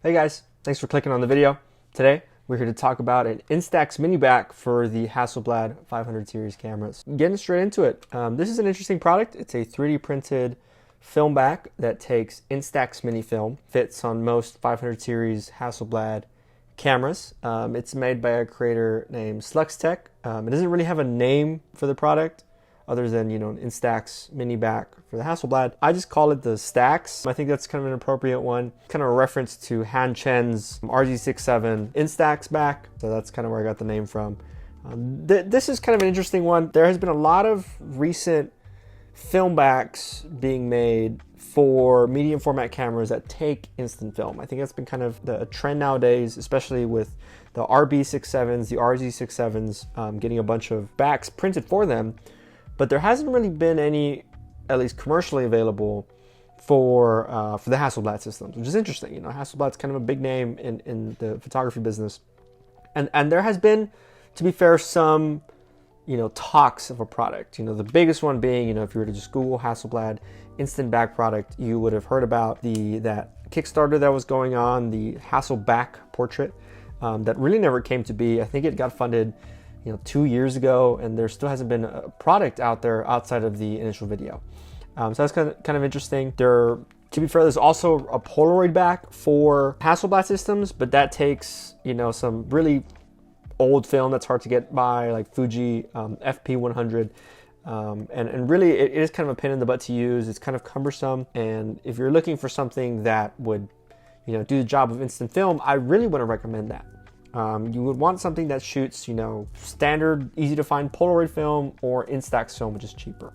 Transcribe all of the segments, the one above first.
Hey guys, thanks for clicking on the video. Today, we're here to talk about an Instax-mini back for the Hasselblad 500 series cameras. Getting straight into it. This is an interesting product. It's a 3D printed film back that takes Instax-mini film. Fits on most 500 series Hasselblad cameras. It's made by a creator named ZLUXTECH. It doesn't really have a name for the product other than, an Instax mini back for the Hasselblad. I just call it the ZTAX. I think that's kind of an appropriate one. Kind of a reference to Han Chen's RG67 Instax back. So that's kind of where I got the name from. This is kind of an interesting one. There has been a lot of recent film backs being made for medium format cameras that take instant film. I think that's been kind of the trend nowadays, especially with the RB67s, the RZ67s, getting a bunch of backs printed for them. But there hasn't really been any, at least commercially available, for the Hasselblad systems, which is interesting. Hasselblad's kind of a big name in the photography business, and there has been, to be fair, some talks of a product. The biggest one being, if you were to just Google Hasselblad instant back product, you would have heard about that Kickstarter that was going on, the Hasselback portrait, that really never came to be. I think it got funded 2 years ago, and there still hasn't been a product out there outside of the initial video. So that's kind of interesting. To be fair, there's also a Polaroid back for Hasselblad systems, but that takes some really old film that's hard to get by, like Fuji FP100, and really it is kind of a pain in the butt to use. It's kind of cumbersome, and if you're looking for something that would do the job of instant film, I really want to recommend that. You would want something that shoots, standard, easy to find Polaroid film or Instax film, which is cheaper.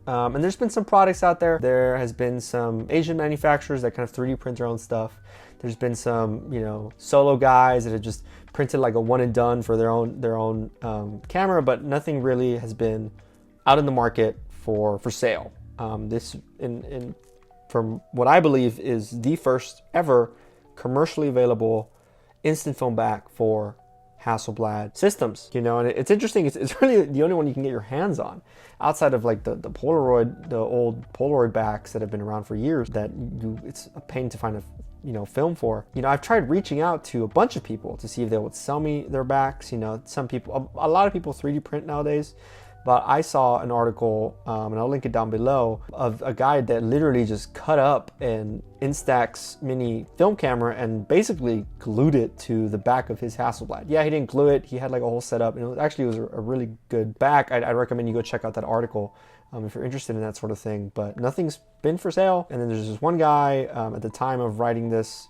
And there's been some products out there. There has been some Asian manufacturers that kind of 3D print their own stuff. There's been some, solo guys that have just printed like a one and done for their own camera, but nothing really has been out in the market for sale. This, from what I believe, is the first ever commercially available instant film back for Hasselblad systems. And it's interesting. It's really the only one you can get your hands on outside of like the old Polaroid backs that have been around for years. It's a pain to find a film for. I've tried reaching out to a bunch of people to see if they would sell me their backs. Some people, a lot of people 3D print nowadays. But I saw an article, and I'll link it down below, of a guy that literally just cut up an Instax-mini film camera and basically glued it to the back of his Hasselblad. Yeah, he didn't glue it. He had like a whole setup, and it was a really good back. I'd recommend you go check out that article if you're interested in that sort of thing. But nothing's been for sale. And then there's this one guy, at the time of writing this,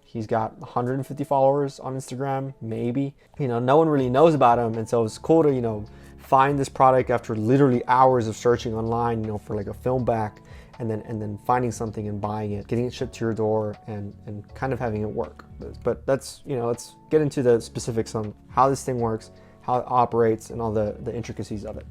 he's got 150 followers on Instagram, maybe. No one really knows about him, and so it's cool to, find this product after literally hours of searching online, for like a film back, and then finding something and buying it, getting it shipped to your door, and kind of having it work. But that's, let's get into the specifics on how this thing works, how it operates, and all the intricacies of it.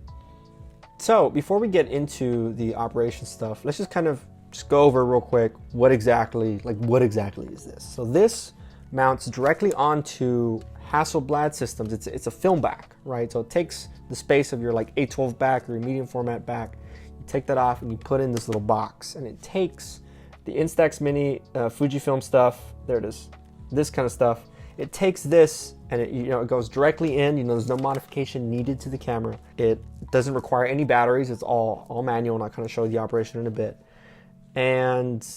So before we get into the operation stuff, let's just go over real quick what exactly is this. So this mounts directly onto Hasselblad systems. It's a film back, right? So it takes the space of your like A12 back or your medium format back. You take that off and you put in this little box, and it takes the Instax-mini Fujifilm stuff. There it is, this kind of stuff. It takes this and it goes directly in. There's no modification needed to the camera. It doesn't require any batteries. It's all manual, and I'll kind of show you the operation in a bit. And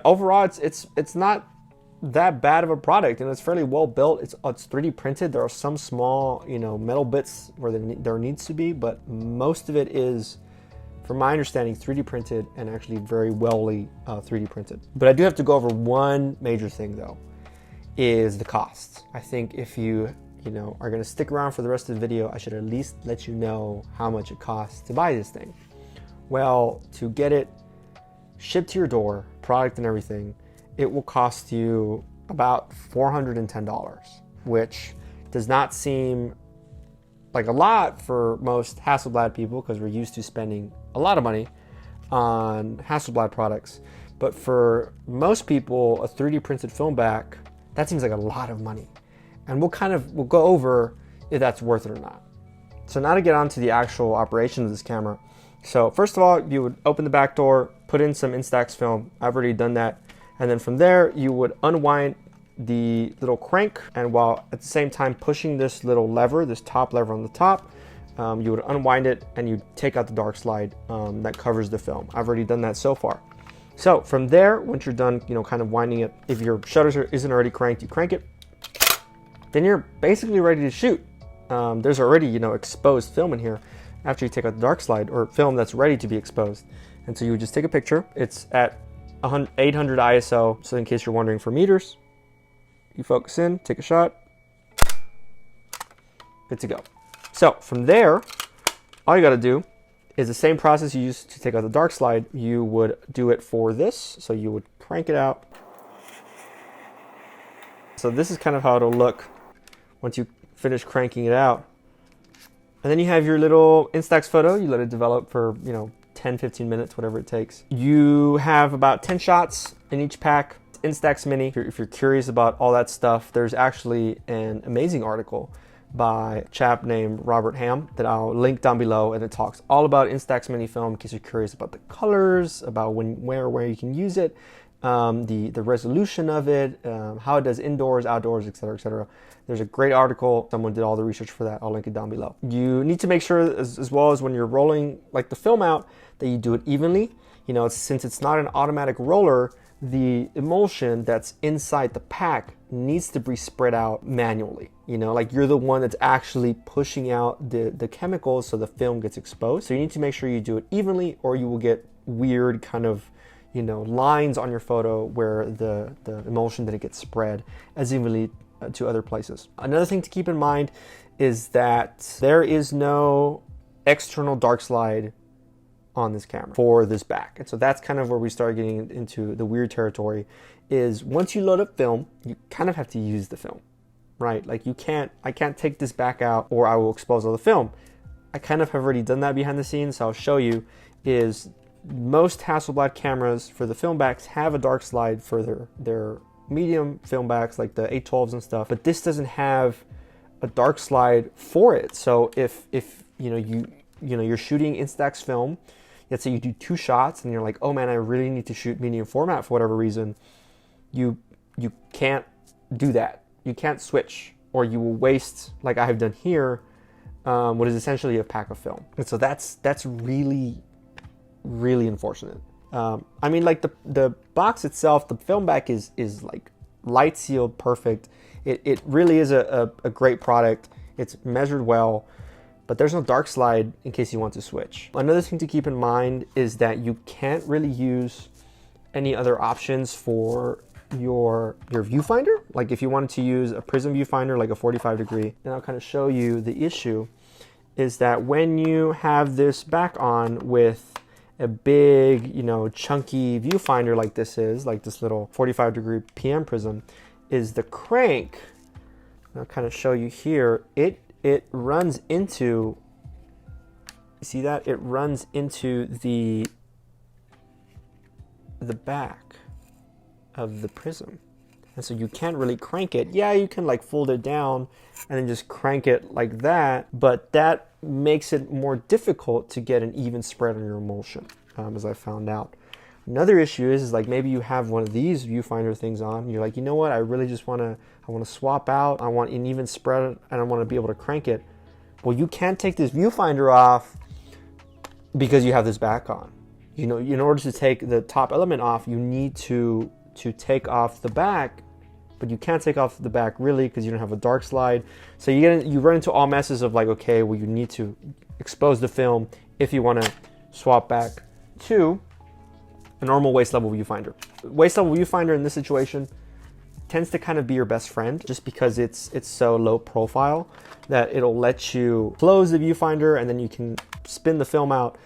overall, it's not that bad of a product, and it's fairly well built. It's 3D printed. There are some small metal bits where there needs to be, but most of it is, from my understanding, 3D printed and actually very well 3D printed. But I do have to go over one major thing though, is the cost. I think if you are going to stick around for the rest of the video, I should at least let you know how much it costs to buy this thing. Well, to get it shipped to your door, product and everything, it will cost you about $410, which does not seem like a lot for most Hasselblad people, because we're used to spending a lot of money on Hasselblad products. But for most people, a 3D printed film back, that seems like a lot of money. And we'll go over if that's worth it or not. So now to get on to the actual operation of this camera. So first of all, you would open the back door, put in some Instax film. I've already done that And then from there, you would unwind the little crank, and while at the same time pushing this little lever, this top lever on the top, you would unwind it and you take out the dark slide that covers the film. I've already done that so far. So from there, once you're done, kind of winding it, if your shutter isn't already cranked, you crank it, then you're basically ready to shoot. There's already, exposed film in here after you take out the dark slide, or film that's ready to be exposed. And so you would just take a picture. It's at 800 ISO, so in case you're wondering for meters, you focus in, take a shot, good to go. So from there, all you got to do is the same process you used to take out the dark slide, you would do it for this. So you would crank it out. So this is kind of how it'll look once you finish cranking it out. And then you have your little Instax photo. You let it develop for, 10, 15 minutes, whatever it takes. You have about 10 shots in each pack. Instax-mini. If you're curious about all that stuff, there's actually an amazing article by a chap named Robert Ham that I'll link down below, and it talks all about Instax-mini film in case you're curious about the colors, about where you can use it, the resolution of it, how it does indoors, outdoors, etc., etc. There's a great article. Someone did all the research for that. I'll link it down below. You need to make sure, as well as when you're rolling the film out, that you do it evenly. Since it's not an automatic roller, the emulsion that's inside the pack needs to be spread out manually. You're the one that's actually pushing out the chemicals so the film gets exposed. So you need to make sure you do it evenly, or you will get weird kind of, lines on your photo where the emulsion didn't get spread as evenly to other places. Another thing to keep in mind is that there is no external dark slide on this camera for this back. And so that's kind of where we start getting into the weird territory, is once you load up film, you kind of have to use the film, right? I can't take this back out or I will expose all the film. I kind of have already done that behind the scenes, so I'll show you. Is most Hasselblad cameras for the film backs have a dark slide for their medium film backs, like the 812s and stuff, but this doesn't have a dark slide for it. So if you're shooting Instax film, let's say you do 2 shots and you're like, oh man, I really need to shoot medium format for whatever reason, you can't do that. You can't switch, or you will waste, like I have done here, what is essentially a pack of film. And so that's really, really unfortunate. The box itself, the film back is like light sealed, perfect. It really is a great product. It's measured well, but there's no dark slide in case you want to switch. Another thing to keep in mind is that you can't really use any other options for your viewfinder. Like if you wanted to use a prism viewfinder, like a 45 degree, and I'll kind of show you the issue, is that when you have this back on with a big, chunky viewfinder like this is, like this little 45 degree PM prism, is the crank, I'll kind of show you here, it runs into, you see that? It runs into the back of the prism. And so you can't really crank it. Yeah, you can fold it down and then just crank it like that, but that makes it more difficult to get an even spread on your emulsion, as I found out. Another issue is maybe you have one of these viewfinder things on, and you're like, you know what, I really just want to swap out, I want an even spread, and I want to be able to crank it. Well, you can't take this viewfinder off because you have this back on. In order to take the top element off, you need to take off the back, but you can't take off the back really because you don't have a dark slide. So you run into all messes of okay, well, you need to expose the film if you want to swap back to a normal waist level viewfinder. Waist level viewfinder in this situation tends to kind of be your best friend, just because it's so low profile that it'll let you close the viewfinder and then you can spin the film out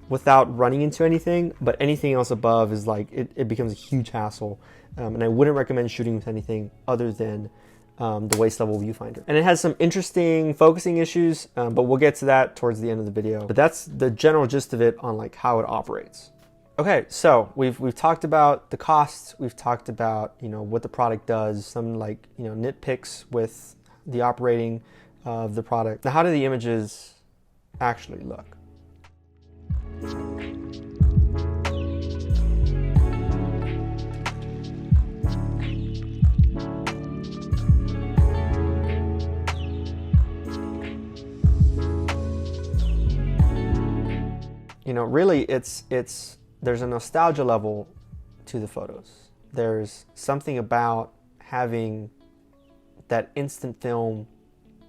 without running into anything. But anything else above is it becomes a huge hassle, and I wouldn't recommend shooting with anything other than the waist level viewfinder. And it has some interesting focusing issues, but we'll get to that towards the end of the video. But that's the general gist of it on how it operates. Okay, so we've talked about the costs, we've talked about what the product does, some nitpicks with the operating of the product. Now, how do the images actually look? really there's a nostalgia level to the photos. There's something about having that instant film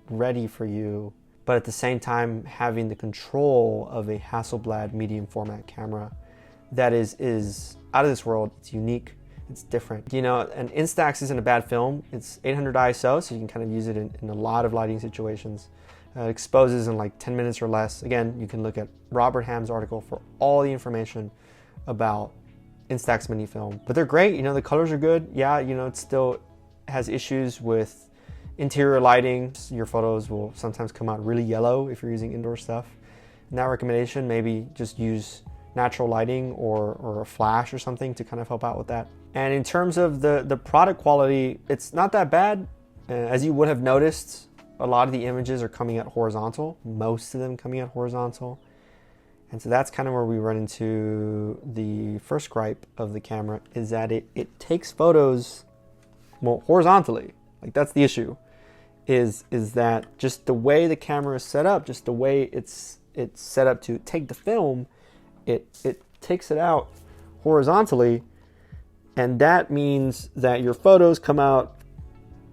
ready for you, but at the same time having the control of a Hasselblad medium format camera that is out of this world. It's unique, it's different. An Instax isn't a bad film. It's 800 ISO, so you can kind of use it in a lot of lighting situations. Exposes in like 10 minutes or less. Again, you can look at Robert Ham's article for all the information about Instax-mini film. But they're great, the colors are good. Yeah, it still has issues with interior lighting. Your photos will sometimes come out really yellow if you're using indoor stuff. In that recommendation, maybe just use natural lighting or a flash or something to kind of help out with that. And in terms of the product quality, it's not that bad. As you would have noticed, a lot of the images are coming out horizontal, most of them coming out horizontal. And so that's kind of where we run into the first gripe of the camera, is that it takes photos, well, horizontally. Like, that's the issue, is that just the way the camera is set up, just the way it's set up to take the film, it takes it out horizontally, and that means that your photos come out,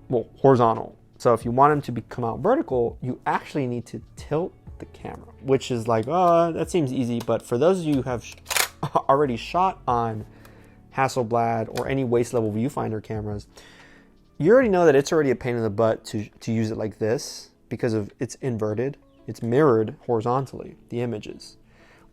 well, horizontal. So if you want them to come out vertical, you actually need to tilt the camera, which is like, oh, that seems easy. But for those of you who have already shot on Hasselblad or any waist level viewfinder cameras, you already know that it's already a pain in the butt to use it like this, because of it's inverted, it's mirrored horizontally, the images.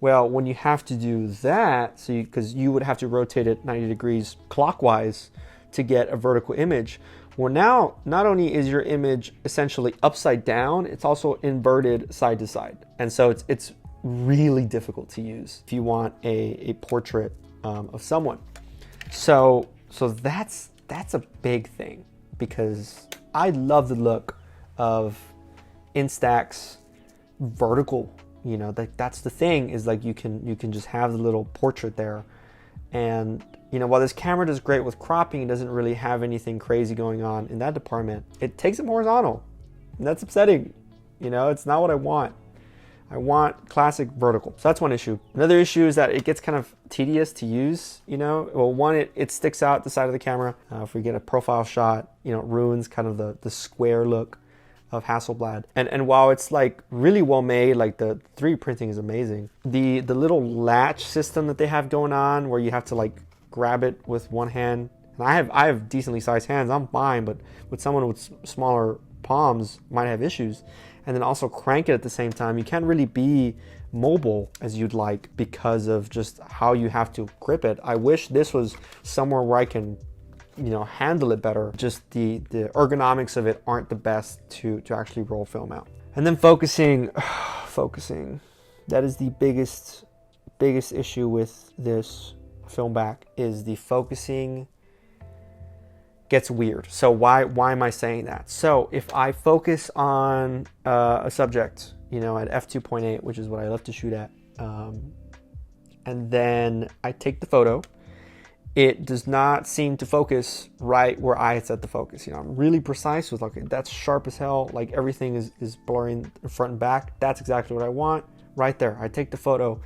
Well, when you have to do that, because you would have to rotate it 90 degrees clockwise to get a vertical image. Well, now, not only is your image essentially upside down, it's also inverted side to side. And so it's really difficult to use if you want a portrait of someone. So that's a big thing, because I love the look of Instax vertical. That's the thing, is like you can just have the little portrait there. And while this camera does great with cropping, it doesn't really have anything crazy going on in that department. It takes it horizontal, and that's upsetting. It's not what I want. I want classic vertical. So that's one issue. Another issue is that it gets kind of tedious to use. Well, one, it sticks out the side of the camera. If we get a profile shot, it ruins kind of the square look of Hasselblad. And while it's like really well made, like the 3D printing is amazing, the little latch system that they have going on, where you have to like grab it with one hand, and I have decently sized hands, I'm fine, but with someone with smaller palms might have issues. And then also crank it at the same time. You can't really be mobile as you'd like because of just how you have to grip it. I wish this was somewhere where I can handle it better. Just the ergonomics of it aren't the best to actually roll film out. And then focusing, that is the biggest issue with this film back, is the focusing gets weird. So why am I saying that? So if I focus on a subject, at f2.8, which is what I love to shoot at, and then I take the photo, it does not seem to focus right where I set the focus. I'm really precise with, okay, that's sharp as hell, like everything is blurring front and back. That's exactly what I want right there. I take the photo,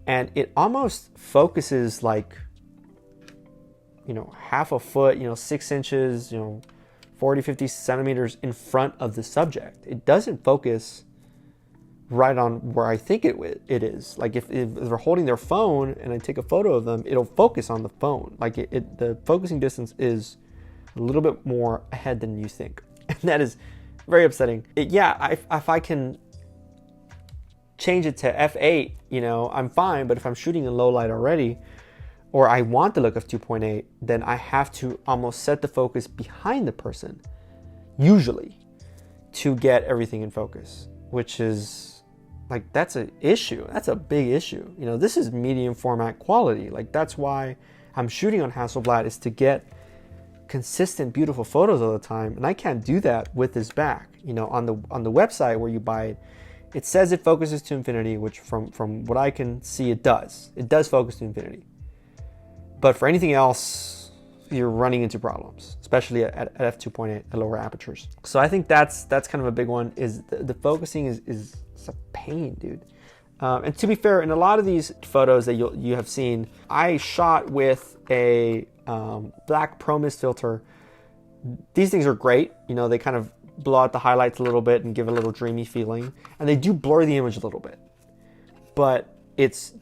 and it almost focuses like, half a foot, 6 inches, 40, 50 centimeters in front of the subject. It doesn't focus right on where I think it is. Like if they're holding their phone and I take a photo of them, it'll focus on the phone. Like the focusing distance is a little bit more ahead than you think. And that is very upsetting. If I can change it to f8, I'm fine. But if I'm shooting in low light already, or I want the look of 2.8, then I have to almost set the focus behind the person, usually, to get everything in focus, which is like, that's an issue. That's a big issue. This is medium format quality. Like, that's why I'm shooting on Hasselblad, is to get consistent, beautiful photos all the time. And I can't do that with this back. On the website where you buy it, it says it focuses to infinity, which from what I can see, it does. It does focus to infinity. But for anything else, you're running into problems, especially at f2.8 at lower apertures. So I think that's kind of a big one, is the focusing is a pain, dude. And to be fair, in a lot of these photos that you have seen, I shot with a black Pro Mist filter. These things are great. You know, they kind of blow out the highlights a little bit and give a little dreamy feeling. And they do blur the image a little bit. But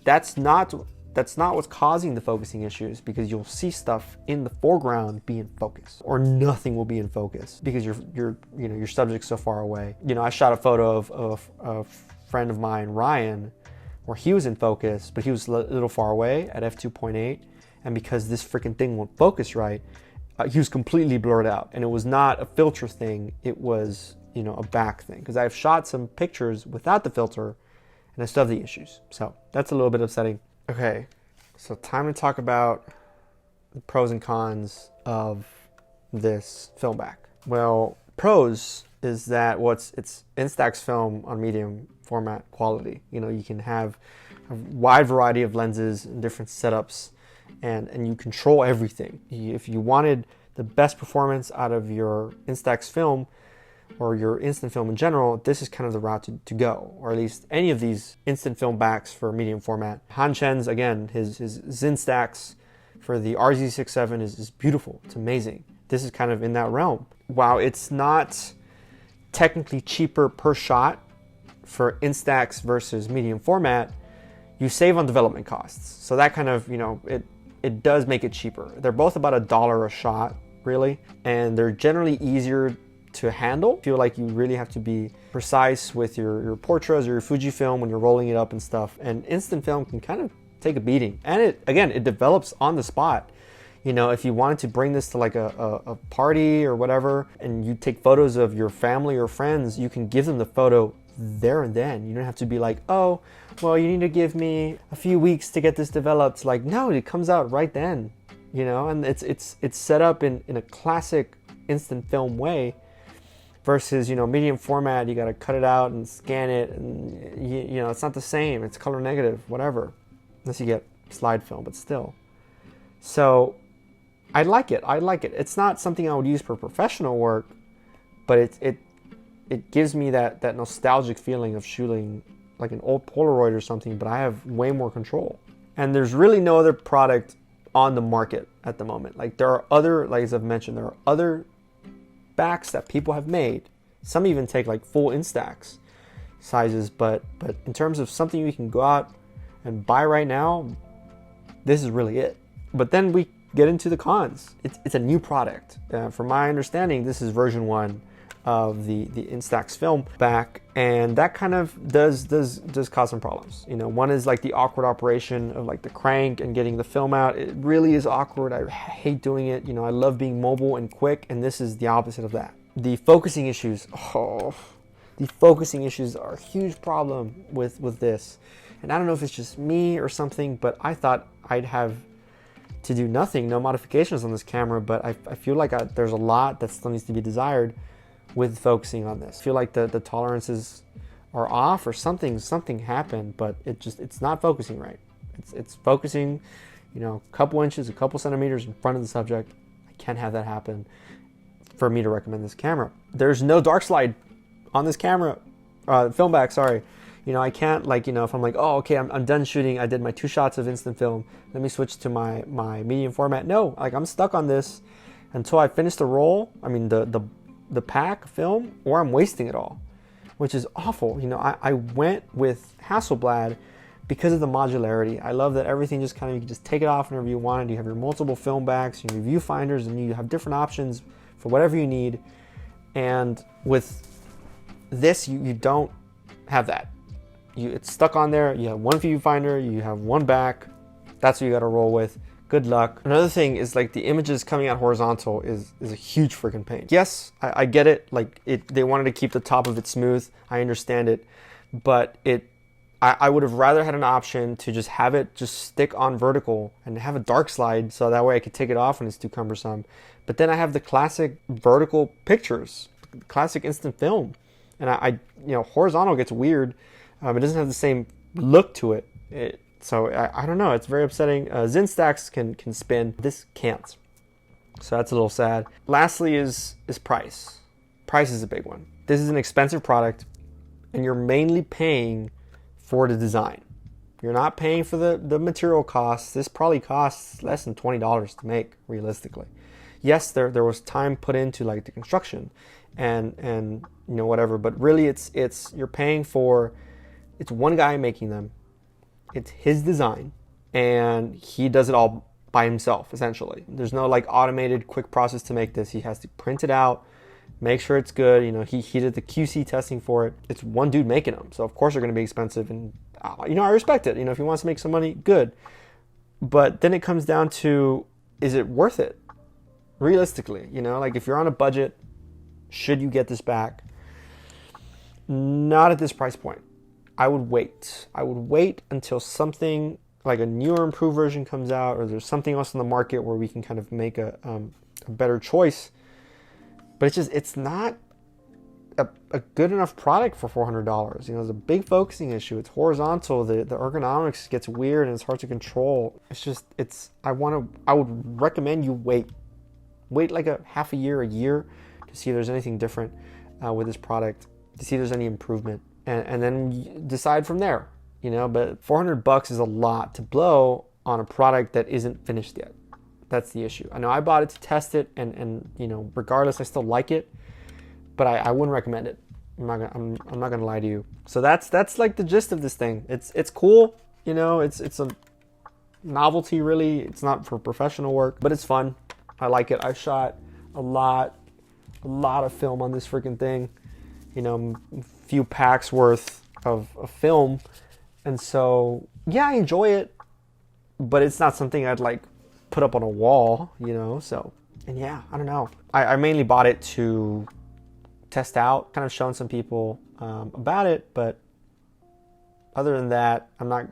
that's not what's causing the focusing issues, because you'll see stuff in the foreground be in focus, or nothing will be in focus because your subject's so far away. You know, I shot a photo of a friend of mine, Ryan, where he was in focus, but he was a little far away at f2.8, and because this freaking thing won't focus right, he was completely blurred out. And it was not a filter thing, it was, you know, a back thing, because I've shot some pictures without the filter and I still have the issues. So that's a little bit upsetting. Okay, so time to talk about the pros and cons of this film back. Well, pros is that it's Instax film on medium format quality. You know, you can have a wide variety of lenses and different setups, and you control everything. If you wanted the best performance out of your Instax film, or your instant film in general, this is kind of the route to go, or at least any of these instant film backs for medium format. Han Chen's, again, his Instax for the RZ67 is beautiful. It's amazing. This is kind of in that realm. While it's not technically cheaper per shot for Instax versus medium format, you save on development costs. So that kind of, you know, it does make it cheaper. They're both about $1 a shot, really, and they're generally easier to handle. I feel like you really have to be precise with your Portras or your Fujifilm when you're rolling it up and stuff. And instant film can kind of take a beating. And it develops on the spot. You know, if you wanted to bring this to like a party or whatever, and you take photos of your family or friends, you can give them the photo there and then. You don't have to be like, oh, well, you need to give me a few weeks to get this developed. Like, no, it comes out right then. You know, and it's set up in a classic instant film way. Versus, you know, medium format, you got to cut it out and scan it, and you know, it's not the same. It's color negative, whatever, unless you get slide film, but still. So I like it. It's not something I would use for professional work, but it gives me that nostalgic feeling of shooting like an old Polaroid or something, but I have way more control. And there's really no other product on the market at the moment. Like, there are other, like as I've mentioned, there are other backs that people have made. Some even take like full Instax sizes, but in terms of something you can go out and buy right now, this is really it. But then we get into the cons. It's a new product. From my understanding, this is version 1 of the Instax film back, and that kind of does cause some problems. You know, one is like the awkward operation of like the crank and getting the film out. It really is awkward. I hate doing it. You know, I love being mobile and quick, and this is the opposite of that. The focusing issues, the focusing issues are a huge problem with this. And I don't know if it's just me or something, but I thought I'd have to do nothing, no modifications on this camera, but I feel like there's a lot that still needs to be desired with focusing on this. I feel like the tolerances are off, or something happened, but it's not focusing right. It's focusing, you know, a couple inches, a couple centimeters in front of the subject. I can't have that happen for me to recommend this camera. There's no dark slide on this camera, film back, sorry. You know, I can't, like, you know, if I'm like, oh, okay, I'm done shooting, I did my 2 shots of instant film, let me switch to my medium format. No, like, I'm stuck on this until I finish the roll, I mean the pack film, or I'm wasting it all, which is awful. You know, I went with Hasselblad because of the modularity. I love that everything just kind of, you can just take it off whenever you want it. You have your multiple film backs, your viewfinders, and you have different options for whatever you need. And with this, you don't have that. It's stuck on there. You have one viewfinder, you have one back. That's what you got to roll with. Good luck. Another thing is, like, the images coming out horizontal is a huge freaking pain. Yes, I get it. Like, they wanted to keep the top of it smooth. I understand it, but I would have rather had an option to just have it just stick on vertical and have a dark slide, so that way I could take it off when it's too cumbersome. But then I have the classic vertical pictures, classic instant film, and you know, horizontal gets weird. It doesn't have the same look to it. So I don't know, it's very upsetting. ZTAX can spin, this can't. So that's a little sad. Lastly is price. Price is a big one. This is an expensive product, and you're mainly paying for the design. You're not paying for the material costs. This probably costs less than $20 to make, realistically. Yes, there was time put into like the construction and you know, whatever, but really it's you're paying for, it's one guy making them. It's his design, and he does it all by himself, essentially. There's no like automated quick process to make this. He has to print it out, make sure it's good. You know, he did the QC testing for it. It's one dude making them, so of course they're going to be expensive, and you know, I respect it. You know, if he wants to make some money, good. But then it comes down to, is it worth it? Realistically, you know, like if you're on a budget, should you get this back? Not at this price point. I would wait. I would wait until something like a newer, improved version comes out, or there's something else in the market where we can kind of make a better choice. But it's not a good enough product for $400. You know, there's a big focusing issue. It's horizontal. The ergonomics gets weird and it's hard to control. It's just, I would recommend you wait like a half a year to see if there's anything different with this product, to see if there's any improvement, and then decide from there. You know, but $400 is a lot to blow on a product that isn't finished yet. That's the issue. I know I bought it to test it, and you know, regardless, I still like it, but I wouldn't recommend it. I'm not gonna lie to you. So that's like the gist of this thing. It's cool. You know, it's a novelty, really. It's not for professional work, but it's fun. I like it. I shot a lot of film on this freaking thing. You know, a few packs worth of film. And so, yeah, I enjoy it, but it's not something I'd like put up on a wall, you know? So, and yeah, I don't know. I mainly bought it to test out, kind of showing some people about it, but other than that, I'm not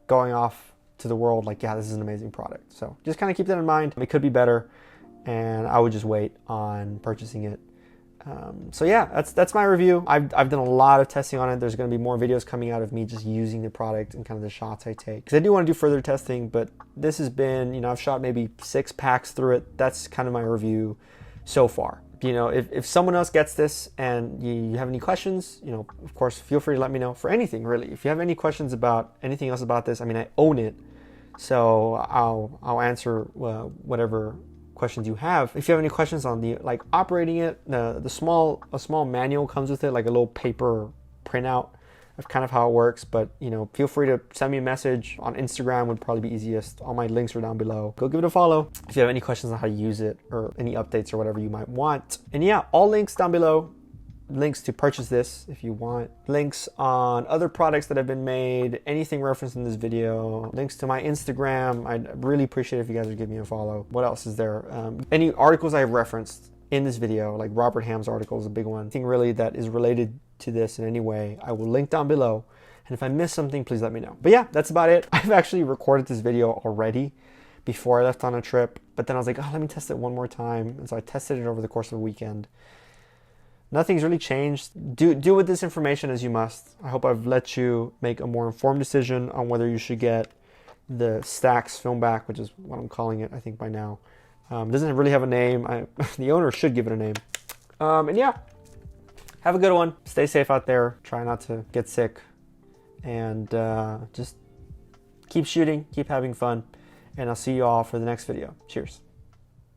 going off to the world like, yeah, this is an amazing product. So just kind of keep that in mind. It could be better, and I would just wait on purchasing it. So yeah, that's my review. I've done a lot of testing on it. There's going to be more videos coming out of me just using the product and kind of the shots I take, because I do want to do further testing, but this has been, you know, I've shot maybe 6 packs through it. That's kind of my review so far. You know, if someone else gets this and you have any questions, you know, of course, feel free to let me know for anything, really. If you have any questions about anything else about this, I mean, I own it, so I'll answer whatever questions you have. If you have any questions on the like operating it, a small manual comes with it, like a little paper printout of kind of how it works. But you know, feel free to send me a message on Instagram, would probably be easiest. All my links are down below. Go give it a follow if you have any questions on how to use it or any updates or whatever you might want. And yeah, all links down below. Links to purchase this if you want, links on other products that have been made, anything referenced in this video, links to my Instagram. I'd really appreciate it if you guys would give me a follow. What else is there? Any articles I have referenced in this video, like Robert Ham's article is a big one. Anything really that is related to this in any way, I will link down below. And if I miss something, please let me know. But yeah, that's about it. I've actually recorded this video already before I left on a trip, but then I was like, oh, let me test it one more time. And so I tested it over the course of a weekend. Nothing's really changed. Do with this information as you must. I hope I've let you make a more informed decision on whether you should get the Stax film back, which is what I'm calling it, I think, by now. It doesn't really have a name. The owner should give it a name. And yeah, have a good one. Stay safe out there. Try not to get sick. And just keep shooting, keep having fun. And I'll see you all for the next video. Cheers.